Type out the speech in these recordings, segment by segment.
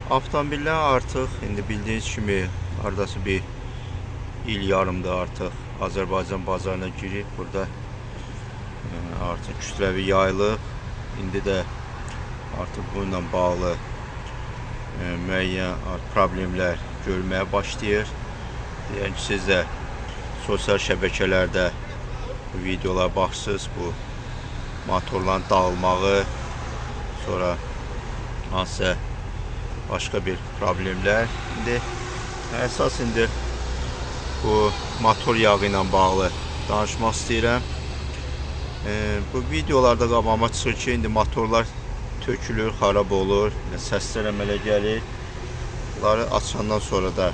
Avtomobillər artıq indi bildiyiniz kimi hardası bir il yarımdır artıq Azərbaycan bazarına girib. Burada artıq kütləvi yayılıb. İndi də artıq bununla bağlı müəyyən problemlər görməyə başlayır. Yəni ki, siz də sosial şəbəkələrdə bu videolara baxırsınız. Bu motorların dağılmağı, sonra hansısa başqa bir problemlər. İndi əsas bu motor yağı ilə bağlı danışmaq istəyirəm. Bu videolarda qabağıma çıxır ki, indi motorlar tökülür, xarab olur, səslər əmələ gəlir. Bunları açandan sonra da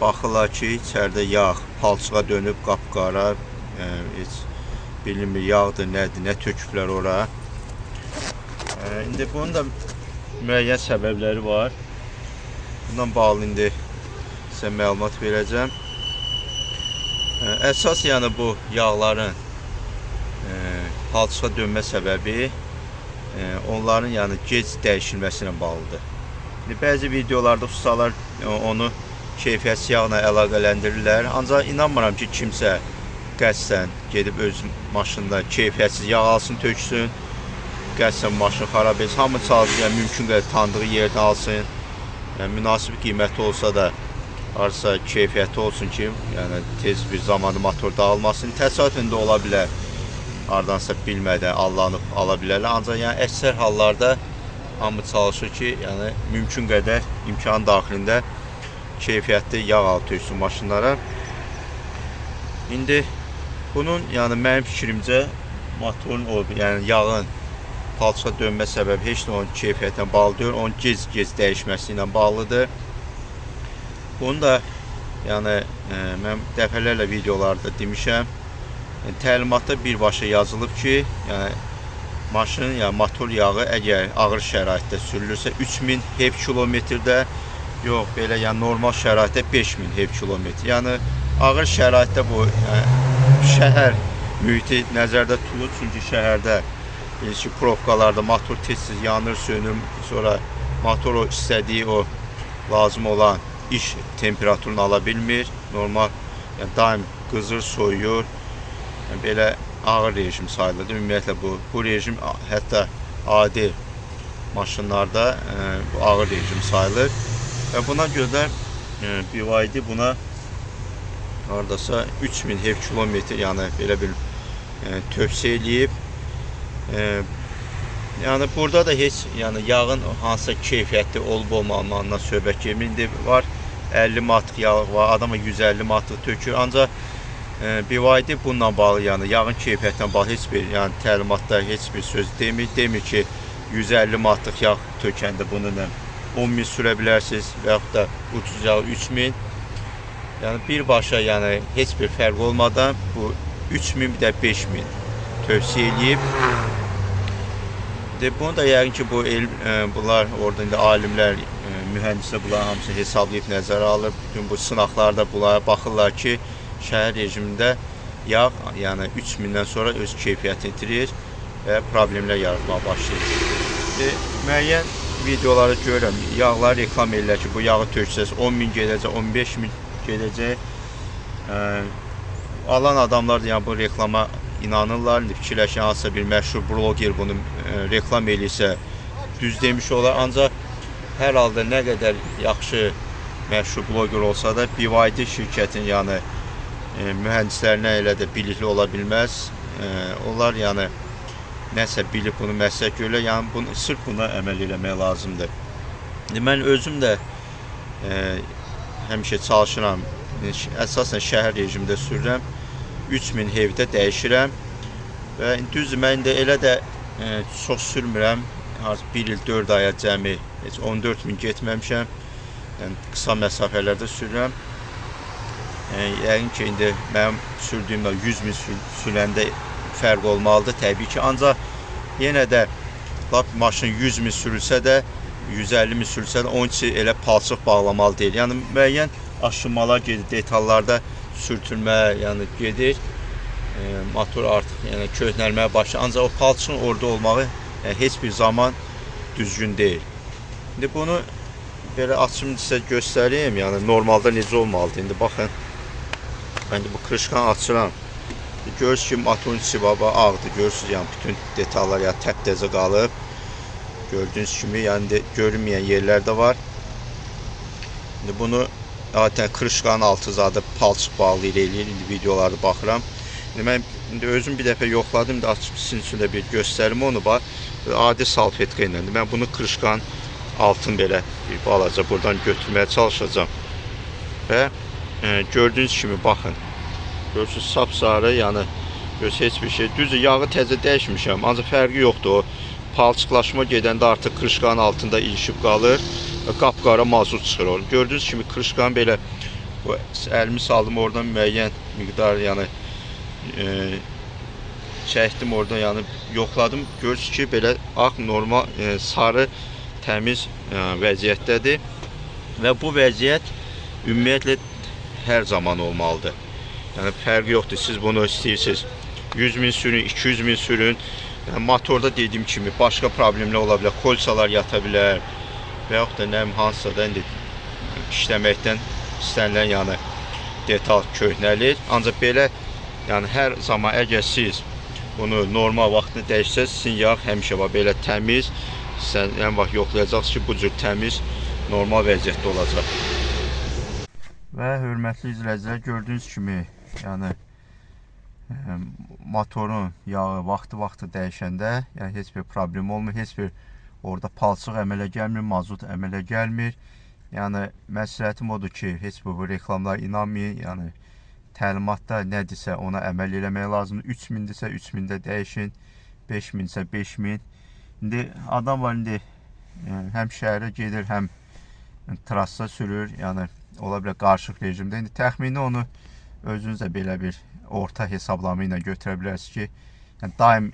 baxırlar ki, içəridə yağ palçığa dönüb qapqara, heç bilinmir yağdır, nədir, nə töküblər ora. İndi bunun da müəyyən səbəbləri var. Bundan bağlı indi sizə məlumat verəcəm. Əsas yəni bu yağların palçığa dönmə səbəbi onların yəni gec dəyişilməsi ilə bağlıdır. Bəzi videolarda ustalar onu keyfiyyətsiz yağla əlaqələndirirlər. Ancaq inanmıram ki, kimsə qəsdən gedib öz maşında keyfiyyətsiz yağ alsın, töksün, qəsdən maşını xarab etsin. Hamı çalışır, yəni mümkün qədər tanıdığı yerdə alsın. Yəni münasib qiyməti olsa da arsa keyfiyyəti olsun ki, yəni tez bir zamanda motor dağılmasın. Təsadüfən də ola bilər. Hardansa bilmədən allanıb ala bilərlər. Ancaq yəni əksər hallarda hamı çalışır ki, yəni mümkün qədər imkan daxilində keyfiyyətli yağ al töksün maşınlara. İndi bunun yəni mənim fikrimcə motorun yəni yağın palçığa dönmə səbəbi heç də onun keyfiyyətlə bağlı deyil, onun gec dəyişməsi ilə bağlıdır. Bunu da yəni mən dəfələrlə videolarda demişəm. Təlimatda birbaşa yazılıb ki, yəni maşının, yəni motor yağı əgər ağır şəraitdə sürülürsə 3000 HEV kilometrdə, yox belə yəni normal şəraitdə 5000 HEV kilometr. Yəni ağır şəraitdə bu şəhər mühiti nəzərdə tutulur, çünki şəhərdə provkalarda motor tez-tez yanır, sönür, sonra motor o istədiyi o lazım olan iş temperaturunu ala bilmir. Normal yəni daim qızır, soyuyur. Yəni, belə ağır rejim sayılır. Ümumiyyətlə bu rejim hətta adi maşınlarda bu ağır rejim sayılır. Və buna görə BYD buna haradasa 3000 HEV kilometr yəni belə bir tövsiyə eləyib. Yəni burada da heç yəni yağın hansısa keyfiyyətli olub-olmamağından söhbət gedir. İndi var 50 matlıq yağ var, adama 150 matlıq tökür. Ancaq BYD bununla bağlı yəni yağın keyfiyyətinə bağlı heç bir yəni təlimatda heç bir söz demir. Demir ki 150 matlıq yağ tökəndə bununla 10.000 sürə bilərsiniz və yaxud da ucuz yağ 3000. Yəni birbaşa yəni heç bir fərq olmadan bu 3000 bir də 5000 tövsiyə eləyib. Bunu da yəqin ki, bunlar orada indi alimlər, mühəndislər bunlar hamısını hesablayıb nəzərə alır. Bütün bu sınaqlarda bunlara baxırlar ki, şəhər rejimində yağ yəni 3000-dən sonra öz keyfiyyətini itirir və problemlər yaratmağa başlayır. Müəyyən videoları görürəm, yağlar reklam edirlər ki, bu yağı töksəz 10.000 gedəcək, 15.000 gedəcək. Alan adamlar da yəni bu reklama inanırlar. Fikirləşən hansısa bir məşhur bloger bunu reklam eləyirsə düz demiş olar. Ancaq hər halda nə qədər yaxşı məşhur bloger olsa da BYD şirkətin yəni mühəndislərinə elə də bilikli ola bilməz. Onlar yəni nəsə bilib bunu məsləhət görürlər. Yəni sırf buna əməl eləmək lazımdır. Mən özüm də həmişə çalışıram. Əsasən şəhər rejimində sürürəm. 3000 HEV-də dəyişirəm. Və düzdür, mən də elə də çox sürmürəm. 1 il 4 aya cəmi 14.000 getməmişəm. Yəni qısa məsafələrdə sürürəm. Yəqin ki, indi mənim sürdüyümlə 100.000 sürəndə fərq olmalıdır təbii ki. Ancaq yenə də maşın 100.000 sürülsə də, 150.000 sürülsə də onun üçün elə palçıq bağlamalı deyil. Yəni müəyyən aşınmalar gedir, detallarda sürtülmə yəni gedir. Motor artıq yəni köhnəlməyə başlayır. Ancaq o palçığın orada olmağı heç bir zaman düzgün deyil. İndi bunu belə açım sizə göstəreyim. Yəni normalda necə olmalıdır? İndi baxın. İndi bu krışkanı açıram. Görürsünüz ki, motorun içi baba ağdır. Görürsünüz, yəni bütün detallar ya təptəzə qalıb. Gördüyünüz kimi, yəni görünməyən yerlər də var. İndi bunu zaten krışkanın altı zaten palçıq bağlı eləyir. İndi videolarda baxıram. İndi mən özüm bir dəfə yoxladım da açıb sizin üçün də bir göstərim onu var. Adi salfetka ilə. Mən bunu krışkanın altın belə bir balaca buradan götürməyə çalışacağım. Və gördüyünüz kimi baxın. Görürsünüz sapsarı, yəni görürsünüz heç bir şey. Düzdür, yağı təzə dəyişmişəm. Ancaq fərqi yoxdur o. Palçıqlaşma gedəndə artıq krışkanın altında ilişib qalır. Qapqara mazut çıxır. Gördüyünüz kimi krışkanı belə əlimi saldım oradan müəyyən miqdar, yəni çəkdim oradan, yəni yoxladım. Görürsünüz ki, belə ağ, normal, sarı, təmiz vəziyyətdədir. Və bu vəziyyət ümumiyyətlə hər zaman olmalıdır. Yəni fərqi yoxdur. Siz bunu istəyirsiniz 100 min sürün, 200 min sürün. Yəni, motorda dediyim kimi başqa problemlər ola bilər. Kolsalar yata bilər və yaxud da nəm hansısa da indi işləməkdən istənilən yəni detal köhnəlir. Ancaq belə yəni hər zaman əgər siz bunu normal vaxtını dəyişsəz, sizin yağ həmişə var belə təmiz. Sən ən vaxt yoxlayacaqsınız ki, bu cür təmiz, normal vəziyyətdə olacaq. Və hörmətli izləyicilər, gördüyünüz kimi, yəni motorun yağı vaxtı dəyişəndə, yəni heç bir problem olmur, heç bir orada palçıq əmələ gəlmir, mazut əmələ gəlmir. Yəni məsləhətim odur ki, heç bu reklamlara inanmayın. Yəni təlimatda nədirsə ona əməl eləmək lazımdır. 3000-dirsə 3000-də dəyişin, 5000-isə 5000. İndi adam var, indi həm şəhərə gedir, həm trassa sürür. Yəni ola bilər qarışıq rejimdə. İndi təxmini onu özünüz də belə bir orta hesablama ilə götürə bilərsiniz ki, yəni daim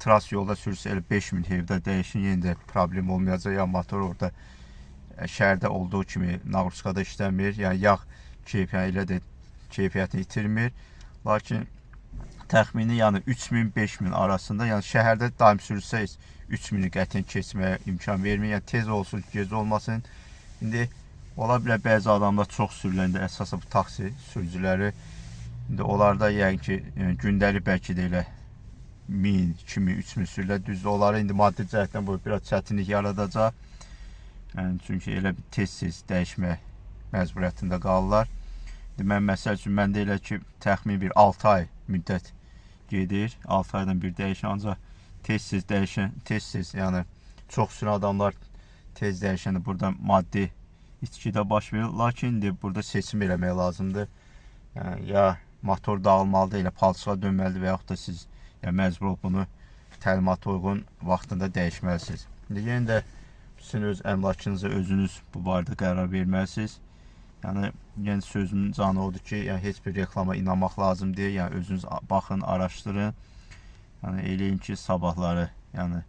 tras yolda sürürsə elə 5000 hevdə dəyişin, yenə də problem olmayacaq. Ya motor orada şəhərdə olduğu kimi Nağrutskada işləmir. Yəni yağ keyfiyyətini itirmir. Lakin təxmini yəni 3000-5000 arasında, yəni şəhərdə daim sürürsəyiz 3000-i qətiyyən keçməyə imkan vermir. Yəni tez olsun, gec olmasın. İndi ola bilər bəzi adamlar çox sürüləndə, əsasən bu taksi sürücüləri, indi onlarda yəni ki, gündəlik bəlkə də elə 1000, 2000, 3000 sürülər, düzdür. Onları indi maddi cəhətdən bu biraz çətinlik yaradacaq. Yəni, çünki elə bir tez-tez dəyişmə məcburiyyətində qalırlar. İndi mən məsəl üçün, məndə elə ki, təxmin bir 6 ay müddət gedir. 6 aydan bir dəyişən, ancaq tez-tez dəyişən, tez-tez, yəni çox sürən adamlar tez dəyişəndə burada maddi itkidə baş verir. Lakin indi burada seçim eləmək lazımdır. Yəni, ya motor dağılmalıdır, elə palçığa dönməlidir və yaxud da siz məcbur olub bunu təlimata uyğun vaxtında dəyişməlisiniz. İndi yenə də sizin öz əmlakınızı özünüz bu barədə qərar verməlisiniz. Yəni, yenə sözümün canı odur ki, yəni heç bir reklama inanmaq lazım deyil. Yəni, özünüz baxın, araşdırın. Yəni, eləyin ki, sabahları, yəni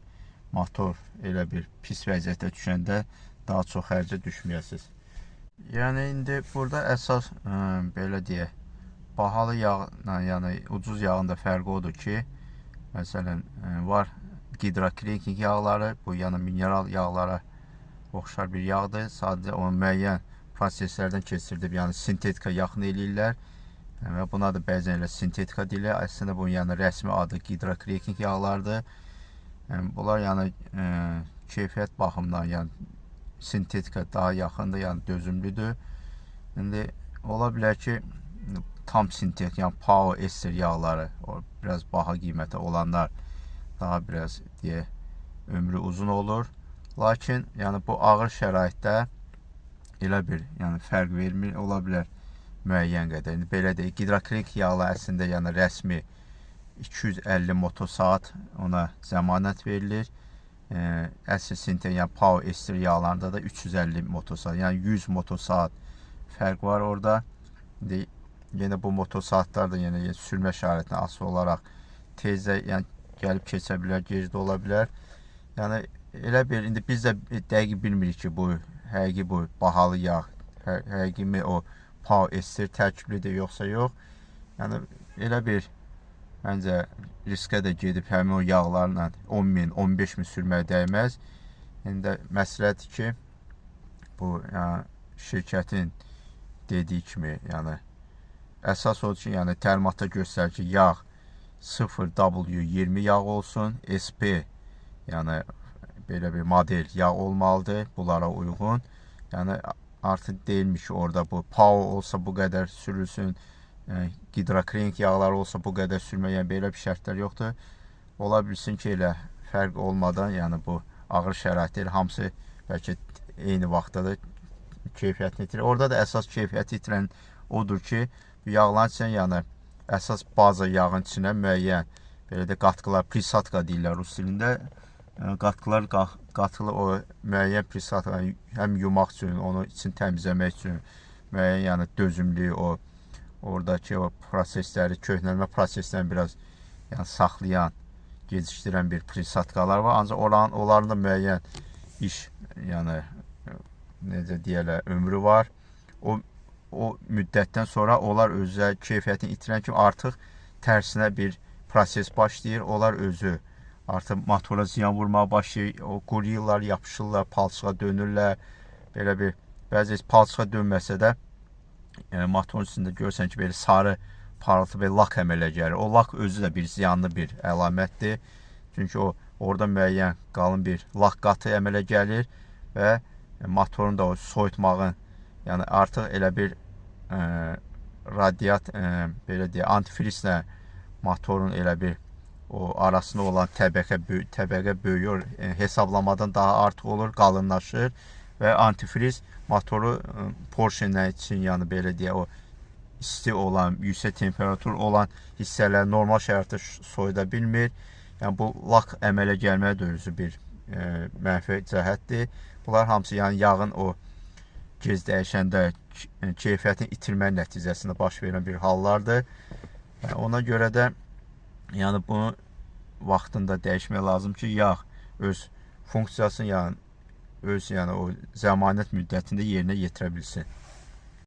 motor elə bir pis vəziyyətə düşəndə daha çox xərcə düşməyəsiniz. Yəni, indi burada əsas, belə deyək, bahalı yağla, yəni ucuz yağın da fərqi odur ki, məsələn, var hidroklinking yağları, bu yəni mineral yağlara oxşar bir yağdır. Sadəcə onu müəyyən proseslərdən keçirdib, yəni sintetika yaxın eləyirlər və buna da bəzən elə sintetika deyilir. Əslində bu yəni rəsmi adı hidroklinking yağlardır. Bunlar yəni keyfiyyət baxımından yəni sintetika daha yaxındır, yəni dözümlüdür. İndi ola bilər ki, tam sintetik, yəni PAO ester yağları, biraz baha qiymətə olanlar daha biraz deyə ömrü uzun olur. Lakin yəni bu ağır şəraitdə elə bir yəni fərq vermir, ola bilər müəyyən qədər. İndi belə deyək, hidroklinking yağlar əslində yəni rəsmi 250 motosaat ona zəmanət verilir. Əsl sintetik, yəni PAO ester yağlarında da 350 motosaat, yəni 100 motosaat fərq var orada. İndi yenə bu motosaatlar da yenə sürmə şəraitinə asılı olaraq tezdə yəni gəlib keçə bilər, gec də ola bilər. Yəni elə bir, indi biz də dəqiq bilmirik ki, bu həqiqi bu bahalı yağ, həqiqi o PAO ester tərkiblidir yoxsa yox. Yəni elə bir məncə riskə də gedib həmin o yağlarla 10.000, 15.000 sürməyə dəyməz. İndi məsləhətdir ki, bu yəni, şirkətin dediyi kimi, yəni əsas odur ki, yəni təlimatda göstərir ki, yağ 0W20 yağ olsun, SP yəni belə bir model yağ olmalıdır bunlara uyğun. Yəni artıq deyilmiş ki, orada bu PAO olsa bu qədər sürülsün, hidrokrenik yağlar olsa bu qədər sürmək, yəni belə bir şərtlər yoxdur. Ola bilsin ki, elə fərq olmadan, yəni bu ağır şəraitdir, hamısı bəlkə eyni vaxtda da keyfiyyətini itirir. Orada da əsas keyfiyyəti itirən odur ki, bu yağların içində, yəni əsas baza yağın içində müəyyən belə də qatqılar, prisatka deyirlər rus dilində. Qatqılar qatılı o müəyyən prisatka, həm yumaq üçün, onu için təmizləmək üçün müəyyən, yəni dözümlü o oradakı o prosesləri, köhnəlmə proseslərini biraz yəni saxlayan, gecikdirən bir prisatkalar var. Ancaq onların da müəyyən iş, yəni necə deyərlər, ömrü var. O müddətdən sonra onlar özü keyfiyyətini itirən kimi artıq tərsinə bir proses başlayır. Onlar özü artıq motora ziyan vurmağa başlayır. O quruyurlar, yapışırlar, palçığa dönürlər. Belə bir, bəzi palçığa dönməsə də motorun üstündə görsən ki, belə sarı parıltı və lak əmələ gəlir. O lak özü də bir ziyanlı bir əlamətdir. Çünki o orada müəyyən qalın bir lak qatı əmələ gəlir və motorun da o soyutmağın, yəni artıq elə bir radiat, belə deyə, antifrizlə motorun elə bir o arasında olan təbəqə böyüyor, hesablamadan daha artıq olur, qalınlaşır və antifriz motoru Porsche-lər üçün, yəni belə deyə, o isti olan, yüksək temperatur olan hissələr normal şəraitdə soyuda bilmir. Yəni bu lak əmələ gəlməyə də özü bir mənfi cəhətdir. Bunlar hamısı yəni yağın o gec dəyişəndə keyfiyyətini itirmək nəticəsində baş verən bir hallardır. Ona görə də yəni bunu vaxtında dəyişmək lazım ki, yağ öz funksiyasını, yəni öz o zəmanət müddətində yerinə yetirə bilsin.